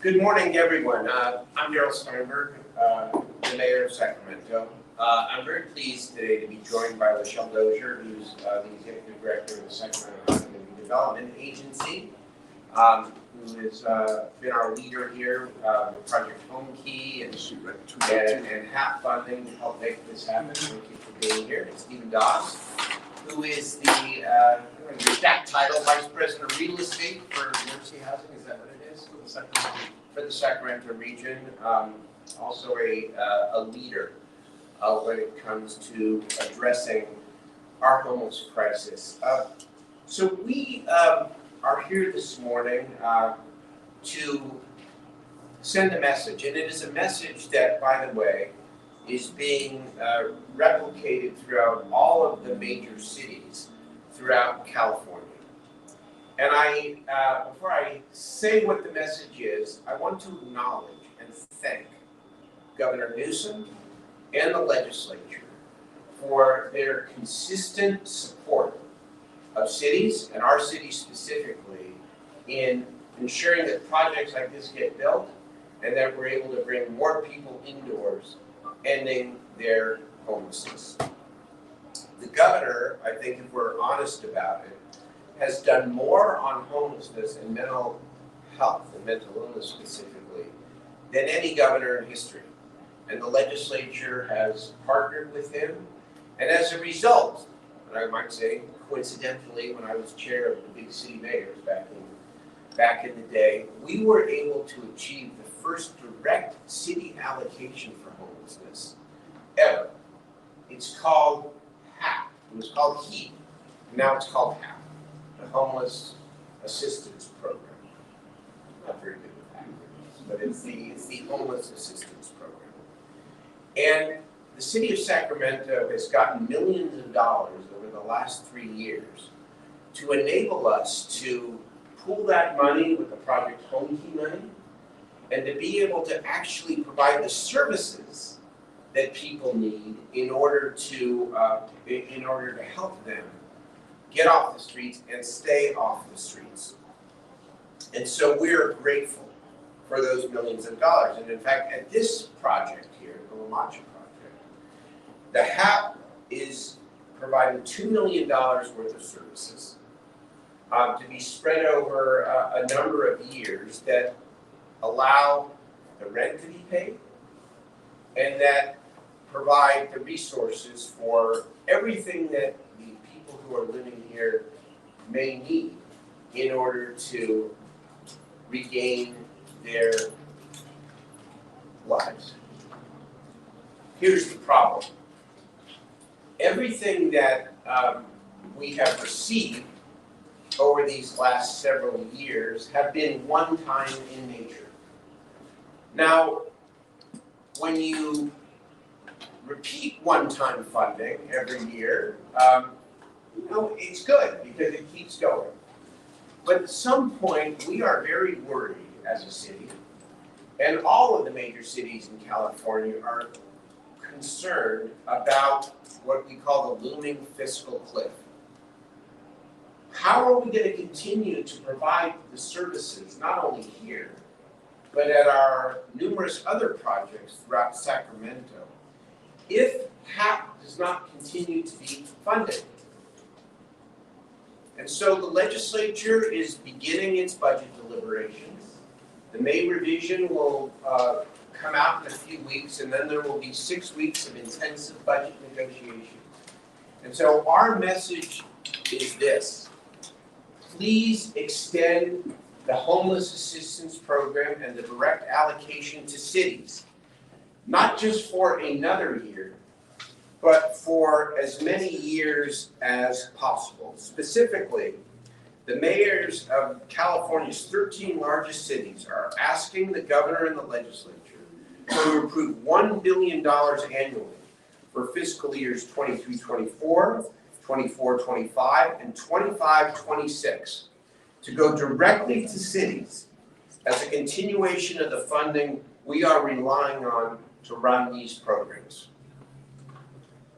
Good morning, everyone. I'm Darrell Steinberg, the mayor of Sacramento. I'm very pleased today to be joined by Michelle Dozier, who's the executive director of the Sacramento Housing and Redevelopment Agency, who has been our leader here with Project Homekey and HAP funding to help make this happen. Thank you for being here. And Stephen Doss, who is the exact title, Vice President of Real Estate for Emergency Housing. Is that what it is? For the Sacramento region. Also a leader when it comes to addressing our homeless crisis. So we are here this morning to send a message, and it is a message that, by the way, is being replicated throughout all of the major cities throughout California. And before I say what the message is, I want to acknowledge and thank Governor Newsom and the legislature for their consistent support of cities, and our city specifically, in ensuring that projects like this get built and that we're able to bring more people indoors, ending their homelessness. The governor, I think if we're honest about it, has done more on homelessness and mental health and mental illness specifically than any governor in history. And the legislature has partnered with him. And as a result, and I might say coincidentally, when I was chair of the big city mayors back in the day, we were able to achieve the first direct city allocation for homelessness ever. It's called HAP. It was called HEAP. Now it's called HAP, the Homeless Assistance Program. I'm not very good with acronyms, but it's the Homeless Assistance Program. And the city of Sacramento has gotten millions of dollars over the last 3 years to enable us to pool that money with the Project Homekey money and to be able to actually provide the services that people need in order to help them get off the streets and stay off the streets. And so we're grateful for those millions of dollars. And in fact, at this project here, the Mancha project, the HAP is providing $2 million worth of services to be spread over a number of years that allow the rent to be paid and that provide the resources for everything that the people who are living here may need in order to regain their lives. Here's the problem. Everything that we have received over these last several years have been one-time in nature. Now, when you repeat one-time funding every year, it's good because it keeps going. But at some point, we are very worried as a city, and all of the major cities in California are concerned about what we call the looming fiscal cliff. How are we going to continue to provide the services, not only here, but at our numerous other projects throughout Sacramento, if HAP does not continue to be funded? And so the legislature is beginning its budget deliberations. The May revision will come out in a few weeks, and then there will be 6 weeks of intensive budget negotiations. And so our message is this: please extend the Homeless Assistance Program and the direct allocation to cities, not just for another year, but for as many years as possible. Specifically, the mayors of California's 13 largest cities are asking the governor and the legislature to approve $1 billion annually for fiscal years 23-24, 24-25, and 25-26 to go directly to cities as a continuation of the funding we are relying on to run these programs.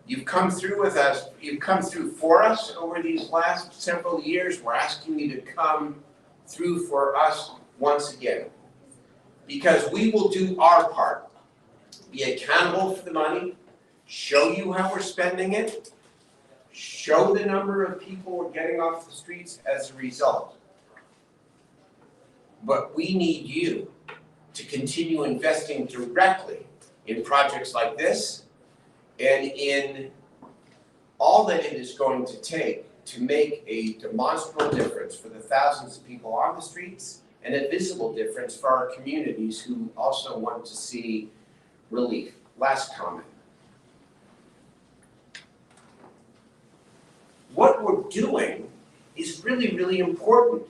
You've come through with us, you've come through for us over these last several years. We're asking you to come through for us once again. because we will do our part. Be accountable for the money, show you how we're spending it, show the number of people we're getting off the streets as a result. But we need you to continue investing directly in projects like this and in all that it is going to take to make a demonstrable difference for the thousands of people on the streets and a visible difference for our communities who also want to see relief. Last comment. What we're doing is really, really important,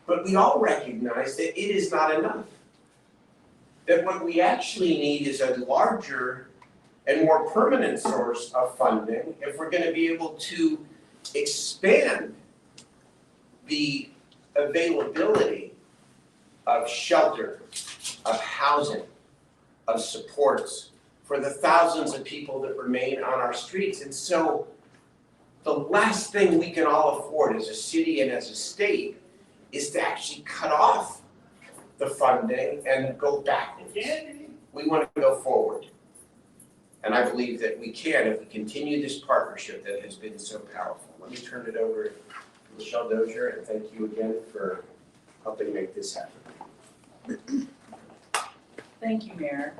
but we all recognize that it is not enough. That what we actually need is a larger and more permanent source of funding if we're going to be able to expand the availability of shelter, of housing, of supports for the thousands of people that remain on our streets. And so the last thing we can all afford as a city and as a state is to actually cut off the funding and go backwards. We want to go forward. And I believe that we can if we continue this partnership that has been so powerful. Let me turn it over to Michelle Dozier, and thank you again for helping make this happen. Thank you, Mayor.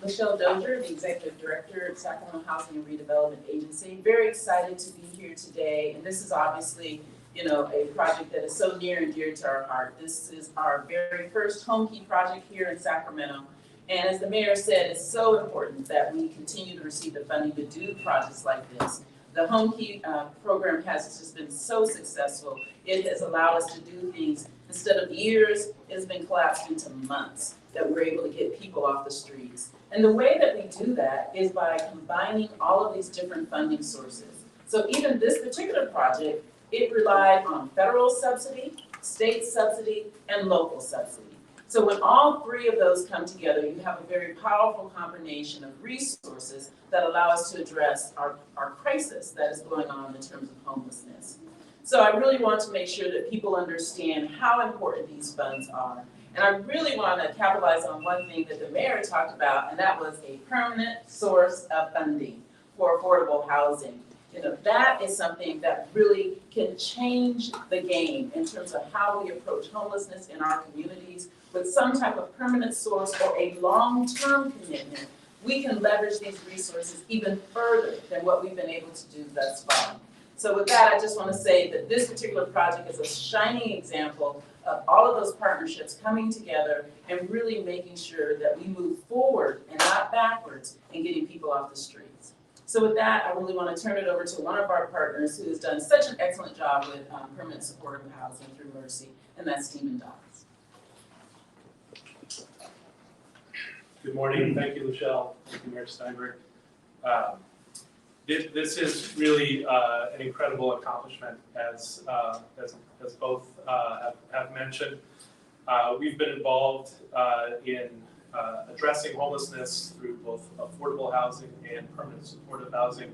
Michelle Dozier, the Executive Director at Sacramento Housing and Redevelopment Agency. Very excited to be here today, and this is obviously, a project that is so near and dear to our heart. This is our very first Homekey project here in Sacramento. And as the mayor said, it's so important that we continue to receive the funding to do projects like this. The Homekey program has just been so successful. It has allowed us to do things, instead of years, it's been collapsed into months that we're able to get people off the streets. And the way that we do that is by combining all of these different funding sources. So even this particular project, it relied on federal subsidy, state subsidy, and local subsidy. So when all three of those come together, you have a very powerful combination of resources that allow us to address our crisis that is going on in terms of homelessness. So I really want to make sure that people understand how important these funds are. And I really want to capitalize on one thing that the mayor talked about, and that was a permanent source of funding for affordable housing. That is something that really can change the game in terms of how we approach homelessness in our communities. With some type of permanent source or a long-term commitment, we can leverage these resources even further than what we've been able to do thus far. So with that, I just want to say that this particular project is a shining example of all of those partnerships coming together and really making sure that we move forward and not backwards in getting people off the streets. So with that, I really want to turn it over to one of our partners who has done such an excellent job with permanent supportive housing through Mercy, and that's Team Docs. Good morning. Thank you, Michelle. Thank you, Mayor Steinberg. This is really an incredible accomplishment, as both have mentioned. We've been involved in addressing homelessness through both affordable housing and permanent supportive housing,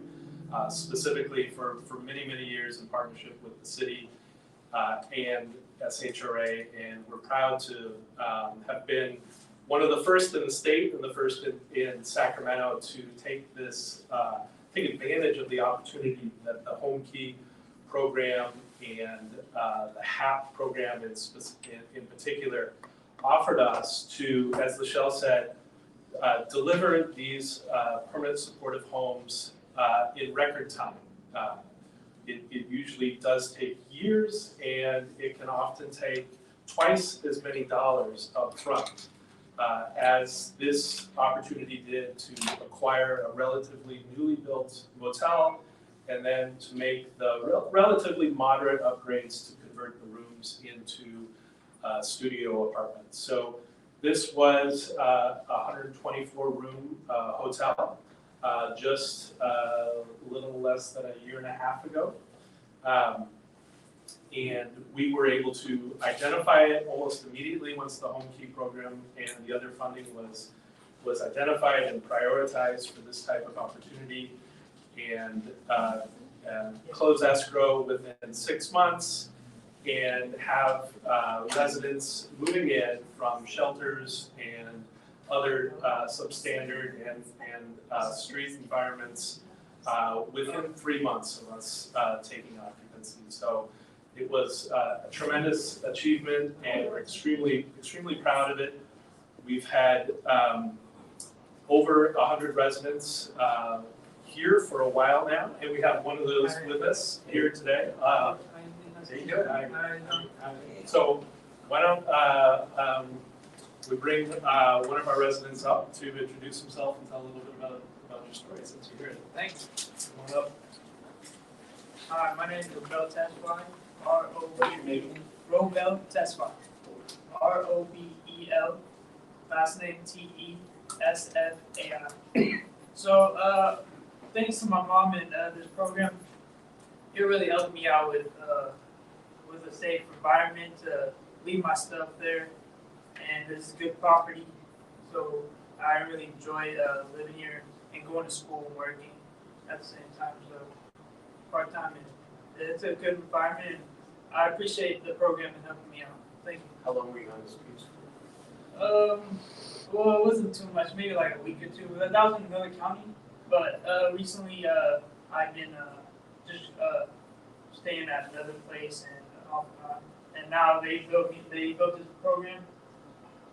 specifically for many, many years in partnership with the city and SHRA, and we're proud to have been one of the first in the state and the first in Sacramento to take advantage of the opportunity that the Homekey program and the HAP program in particular offered us to, as Michelle said, deliver these permanent supportive homes in record time. It usually does take years, and it can often take twice as many dollars up front as this opportunity did to acquire a relatively newly built motel and then to make the relatively moderate upgrades to convert the rooms into studio apartments. So this was a 124 room hotel just a little less than a year and a half ago. And we were able to identify it almost immediately once the Homekey program and the other funding was identified and prioritized for this type of opportunity, and close escrow within 6 months, and have residents moving in from shelters and other substandard and street environments within 3 months of us taking occupancy. So it was a tremendous achievement, and we're extremely proud of it. We've had over 100 residents here for a while now, and we have one of those with us here today. How you doing? So why don't we bring one of our residents up to introduce himself and tell a little bit about your story since you're here. Thanks. Come on up. Hi, my name is Darrell Steinberg, Robel Tesfaye, R-O-B-E-L, last name T-E-S-F-A-I. So, thanks to my mom and this program, it really helped me out with a safe environment to leave my stuff there, and this is good property. So I really enjoy living here and going to school and working at the same time. So part-time, and it's a good environment, and I appreciate the program and helping me out. Thank you. How long were you on the streets for? Well, it wasn't too much, maybe like a week or two. That was in another county, but recently I've been just staying at another place, and now they built this program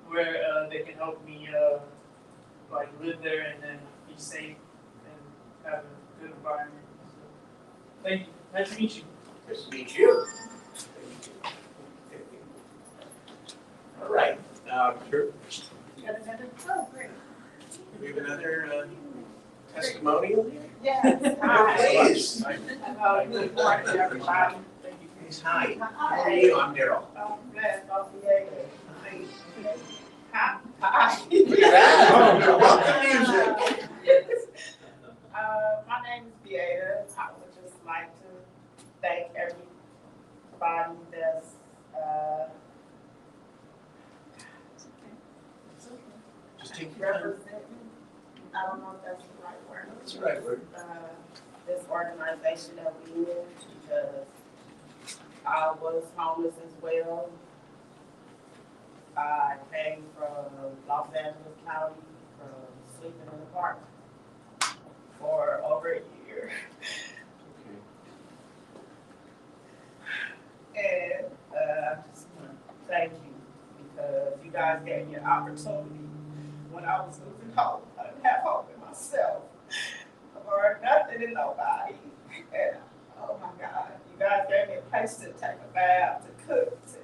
where they can help me like live there and then be safe and have a good environment. So, thank you. Nice to meet you. Nice to meet you. All right. Sure. You got another? Oh, great. We have another testimonial. Yes, Please. Good morning, everybody. Please, hi. How are you? I'm Darrell. I'm glad I'll be able to. Hi. Look at that. Welcome music. My name is Beata. I would just like to thank everybody that's Just take your time. representing. I don't know if that's the right word. That's the right word. This organization that we in, because I was homeless as well. I came from Los Angeles County, from sleeping in the park for over a year. And I just want to thank you, because you guys gave me an opportunity when I was losing hope. I didn't have hope in myself or nothing in nobody. And oh my God, you guys gave me a place to take a bath, to cook, to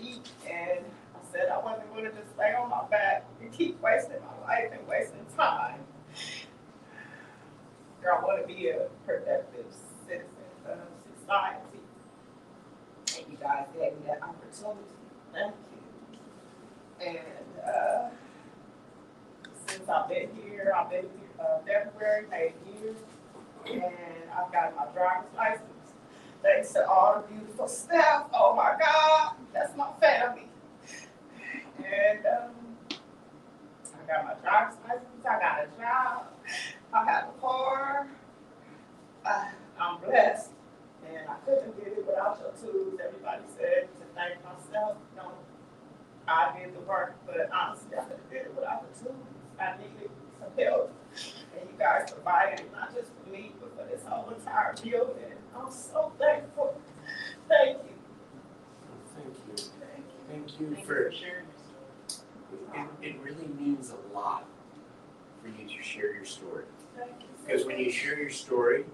eat. And I said I wasn't going to just lay on my back and keep wasting my life and wasting time. I want to be a productive citizen of society. And you guys gave me that opportunity. Thank you. And since I've been here February, May year, and I've got my driver's license. Thanks to all the beautiful staff. Oh my God, that's my family. And I got my driver's license. I got a job. I have a car. I'm blessed. And I couldn't get it without your tools. Everybody said to thank myself. No, I did the work, but honestly, I couldn't get it without the tools. I needed some help. And you guys provided it, not just for me, but for this whole entire building. I'm so thankful. Thank you. Thank you. Thank you. Thank you Thank for, you for sharing your story. it really means a lot for you to share your story. Thank you. Because when you share your story,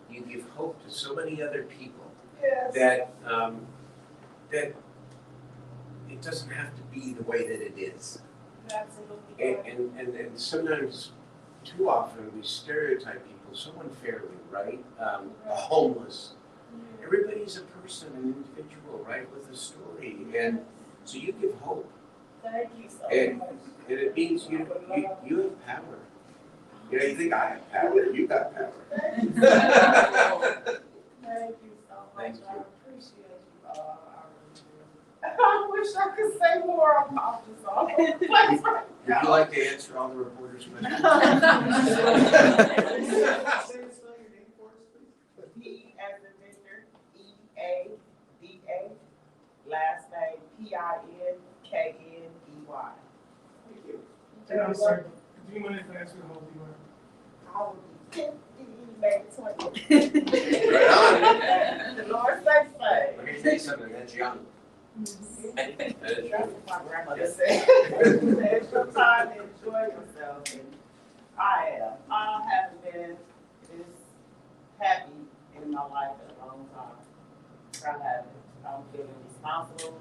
you give hope to so many other people Yes. that that it doesn't have to be the way that it is. Absolutely. And sometimes, too often, we stereotype people so unfairly, right? A homeless. Everybody's a person, an individual, right, with a story. And so you give hope. Thank you so And- much. And it means you have power. You know, you think I have power, you got power. Thank you so much. Thank you so much. Thank I you. appreciate you all. I really do. I wish I could say more. I'm just all over the place right Would you now. like to answer all the reporters' questions? P as in Victor, E-A-D Tinkney. I'm sorry, do you mind if I ask you how old you are? I will be 50, maybe 20. Right on. The Lord say so. Let me tell you something, that's young. That is That's young. what my grandmother said. It's your time to enjoy yourself. And I am. I haven't been this happy in my life in a long time. I haven't. I'm feeling responsible,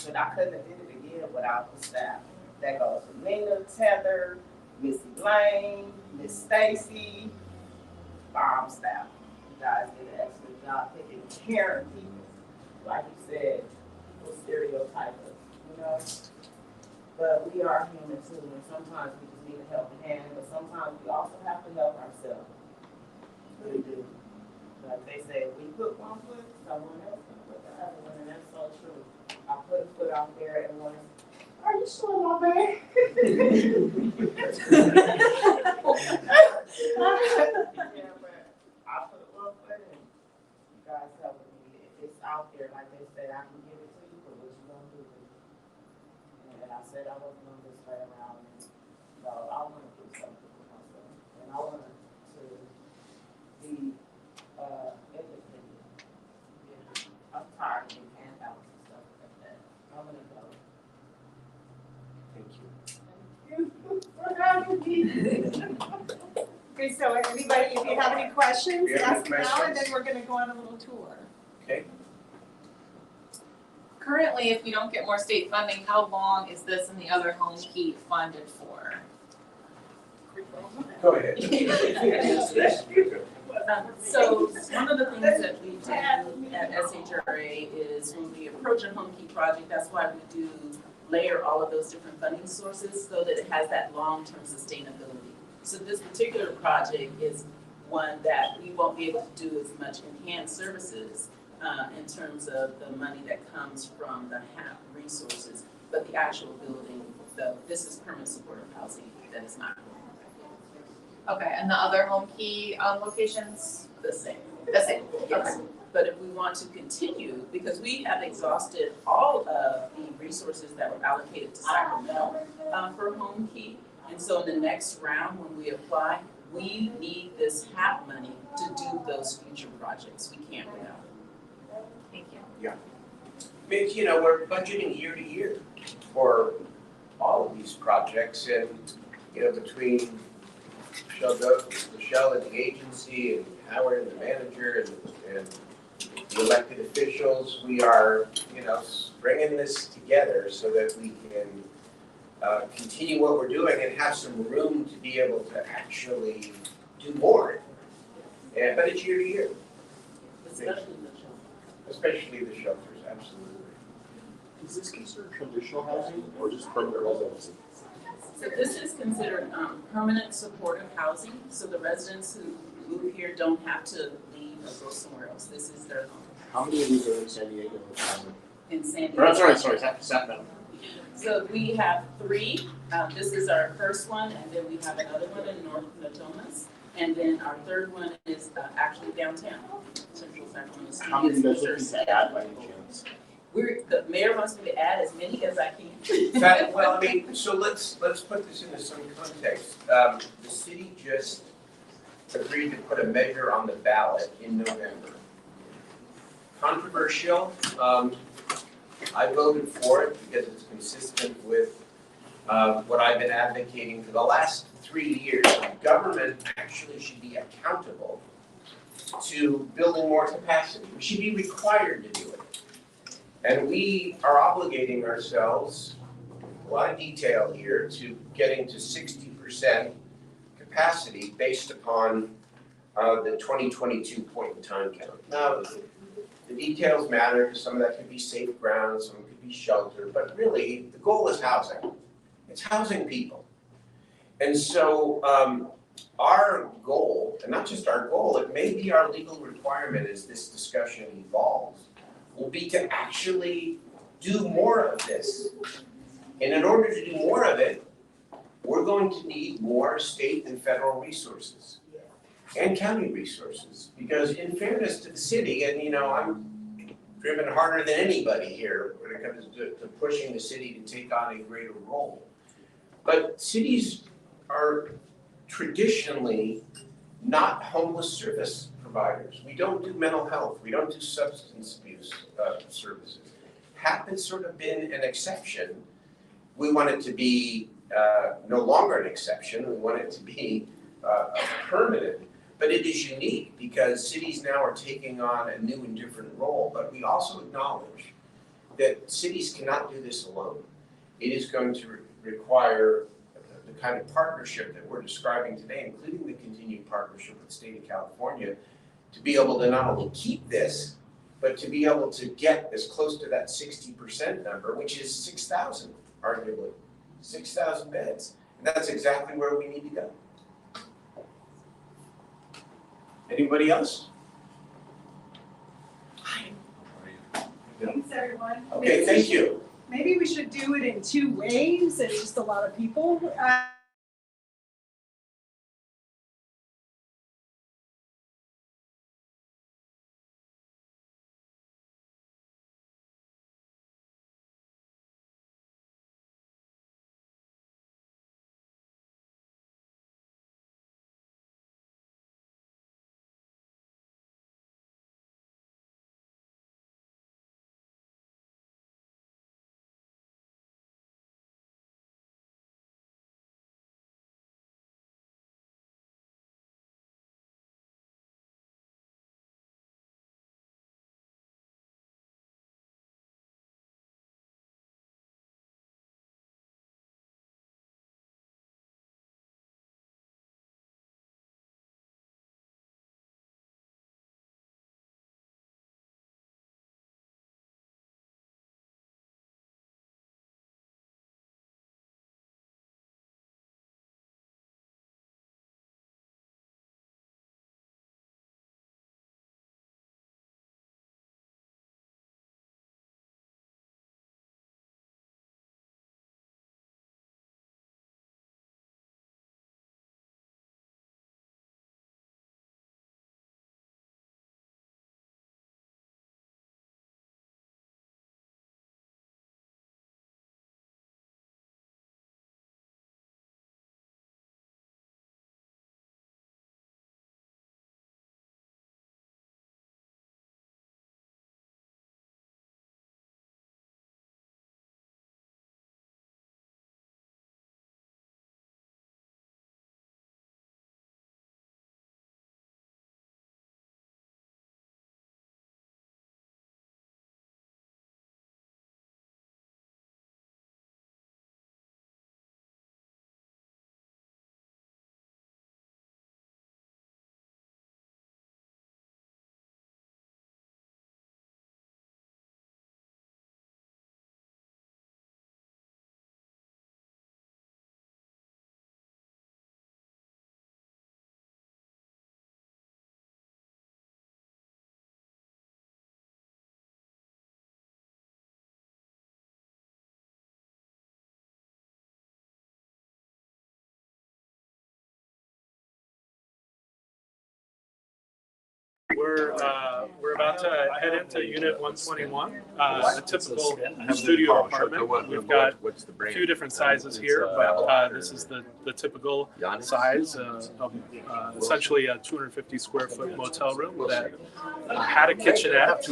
but I couldn't have did it again without the staff. That goes to Nina, Tether, Missy Lane, Miss Stacy, farm staff. You guys did an excellent job taking care of people. Like you said, people stereotype us, you know? But we are human too, and sometimes we just need a helping hand, but sometimes we also have to help ourselves. We do. Like they say, if we put one foot, someone else can put the other one, and that's so true. I put a foot out there and one, are you sure, my man? Yeah, but I put one foot in. You guys helping me. It's out there, like they said, I can give it to you, but what you gonna do with it? And I said I wasn't gonna just play around. So I want to do something for myself, and I want to be independent. Yeah. I'm tired of being handouts and stuff like that. I'm gonna go. Thank you. Okay, so anybody, if you have any questions, We have any ask now, and questions? then we're gonna go on a little tour. Okay. Currently, if we don't get more state funding, how long is this and the other Homekey funded for? Go ahead. So one of the things that we do at SHRA is when we approach a Homekey project, that's why we do layer all of those different funding sources so that it has that long-term sustainability. So this particular project is one that we won't be able to do as much enhanced services in terms of the money that comes from the HAP resources, but the actual building, though, this is permanent supportive housing that is not Okay, and the other Homekey locations? the same. The same, Yes, but if we want to continue, because we have exhausted all of the resources that were allocated to Sacramento for Homekey. And so in the next round, when we apply, we need this HAP money to do those future projects. We can't without it. Thank you. I mean, you know, we're budgeting year to year for all of these projects, and, you know, between Michelle and the agency, and Howard and the manager, and the elected officials, we are, you know, bringing this together so that we can continue what we're doing and have some room to be able to actually do more. And, but it's year to year, Especially the children. especially the shelters, absolutely. Is this considered traditional housing or just permanent residency? So this is considered permanent supportive housing, so the residents who move here don't have to leave or go somewhere else. This is their home. How many of these are in San Diego? In San Or, Diego. sorry, Sacramento. So we have 3. This is our first one, and then we have another one in North Natomas. And then our third one is actually downtown, Central Sacramento. How many are you guys looking to add by any chance? The mayor wants me to add as many as I can. Well, I mean, so let's put this into some context. The city just agreed to put a measure on the ballot in November. Controversial. I voted for it because it's consistent with what I've been advocating for the last 3 years. Government actually should be accountable to building more capacity. We should be required to do it. And we are obligating ourselves, a lot of detail here, to getting to 60% capacity based upon the 2022 point in time count. Now, the details matter, because some of that could be safe ground, some could be shelter, but really, the goal is housing. It's housing people. And so our goal, and not just our goal, it may be our legal requirement as this discussion evolves, will be to actually do more of this. And in order to do more of it, we're going to need more state and federal resources and county resources. Because in fairness to the city, and you know, I'm driven harder than anybody here when it comes to pushing the city to take on a greater role. But cities are traditionally not homeless service providers. We don't do mental health. We don't do substance abuse services. HAP has sort of been an exception. We want it to be no longer an exception. We want it to be permanent. But it is unique because cities now are taking on a new and different role. But we also acknowledge that cities cannot do this alone. It is going to require the kind of partnership that we're describing today, including the continued partnership with the state of California, to be able to not only keep this, but to be able to get as close to that 60% number, which is 6,000, arguably, 6,000 beds. And that's exactly where we need to go. Anybody else? Thanks, everyone. Okay, thank you. Maybe we should do it in 2 waves. It's just a lot of people. We're about to head into Unit 121, a typical studio apartment. We've got a few different sizes here, but this is the typical size of essentially a 250 square foot motel room that had a kitchenette.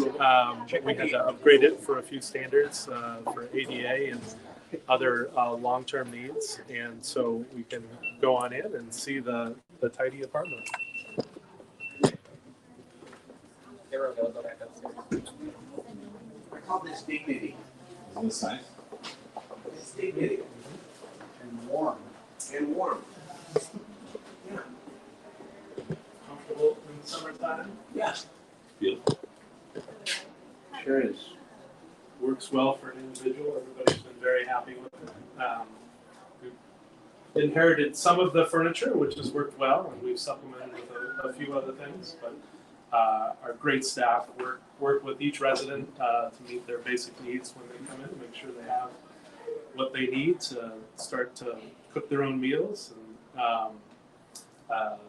We had to upgrade it for a few standards for ADA and other long-term needs, and so we can go on in and see the tidy apartment. I call this dignity. This nice? It's dignity. And warm. And warm. Yeah. Comfortable in the summertime? Yeah. Beautiful. Sure is. Works well for an individual. Everybody's been very happy with it. We've inherited some of the furniture, which has worked well, and we've supplemented with a few other things. But our great staff work with each resident to meet their basic needs when they come in, make sure they have what they need to start to cook their own meals and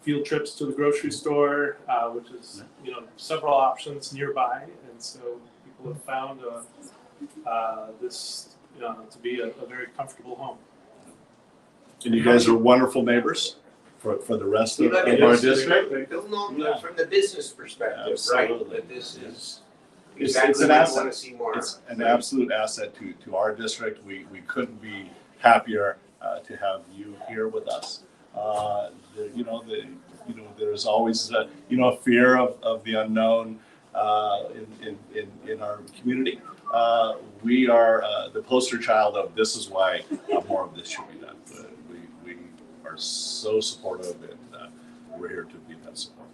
field trips to the grocery store, which is, several options nearby. And so people have found this, to be a very comfortable home. And you guys are wonderful neighbors for the rest of our district. Building on from the business perspective, right? Absolutely. That this is It's exactly an what we asset. want to see more. It's an absolute asset to our district. We couldn't be happier to have you here with us. There's always a fear of the unknown in our community. We are the poster child of this is why more of this should be done. We are so supportive, and we're here to be that support.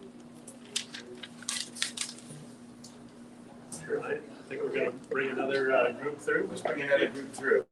Sure, I think we're going to bring another group through. Let's bring another group through.